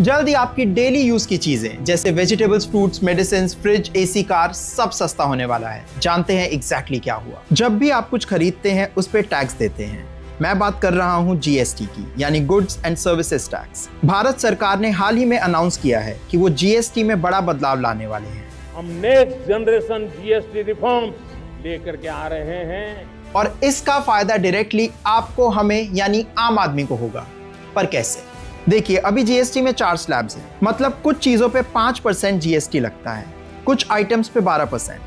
जल्द ही आपकी daily use की चीजें जैसे vegetables, fruits, medicine, fridge, AC, car सब सस्ता होने वाला है। जानते हैं एग्जैक्टली क्या हुआ। जब भी आप कुछ खरीदते हैं उस पे टैक्स देते हैं। मैं बात कर रहा हूं जीएसटी की, यानी goods and services tax. Bharat सरकार ने हाल ही में अनाउंस किया है कि वो जीएसटी में बड़ा बदलाव लाने वाले हैं। हम नेक्स्ट जनरेशन जीएसटी रिफॉर्म्स लेकर के आ रहे हैं और इसका फायदा डायरेक्टली आपको, हमें यानी आम आदमी को होगा। पर कैसे? देखिए, अभी जीएसटी में 4 स्लैब्स हैं, मतलब कुछ चीजों पे 5% जीएसटी लगता है, कुछ आइटम्स पे 12%,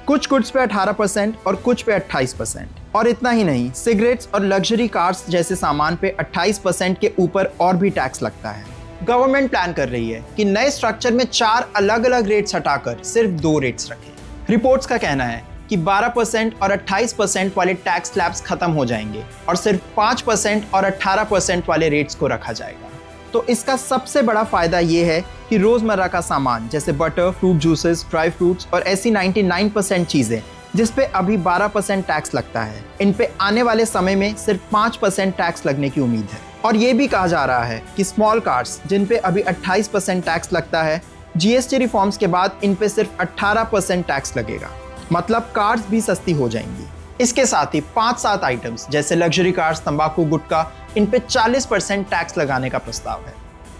कुछ गुड्स पे 18% और कुछ पे 28%। और इतना ही नहीं, सिगरेट्स और लग्जरी कार्स जैसे सामान पे 28% के ऊपर और भी टैक्स लगता है। गवर्नमेंट प्लान कर रही है कि नए स्ट्रक्चर में 4 अलग अलग रेट्स हटाकर सिर्फ 2 रेट्स रखें। रिपोर्ट्स का कहना है कि 12% और 28% वाले टैक्स स्लैब्स खत्म हो जाएंगे और सिर्फ 5% और 18% वाले रेट्स को रखा जाएगा। तो इसका सबसे बड़ा फायदा ये है कि रोजमर्रा का सामान जैसे butter, fruit juices, dry fruits और ऐसी 99% चीजें जिस पे अभी 12% टैक्स लगता है, इन पे आने वाले समय में सिर्फ 5% टैक्स लगने की उम्मीद है। और ये भी कहा जा रहा है कि स्मॉल कार्स जिन पे अभी 28% टैक्स लगता है, जीएसटी रिफॉर्म्स के बाद इन पे सिर्फ 18% टैक्स लगेगा। मतलब कार्स भी सस्ती हो जाएंगी। इसके साथ ही 5-7 आइटम्स जैसे लग्जरी कार्स, तंबाकू, गुटखा, इन पे 40% टैक्स लगाने का प्रस्ताव है।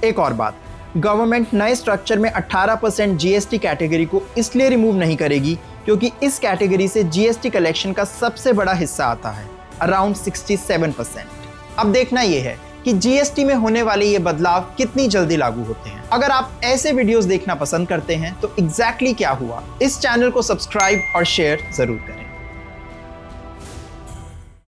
एक और बात, गवर्नमेंट नए स्ट्रक्चर में 18% जीएसटी कैटेगरी को इसलिए रिमूव नहीं करेगी क्योंकि इस कैटेगरी से जीएसटी कलेक्शन का सबसे बड़ा हिस्सा आता है, अराउंड 67%। अब देखना यह है कि जीएसटी में होने वाले ये बदलाव कितनी जल्दी लागू होते हैं। अगर आप ऐसे वीडियोस देखना पसंद करते हैं तो एग्जैक्टली क्या हुआ, इस चैनल को सब्सक्राइब और शेयर जरूर करें।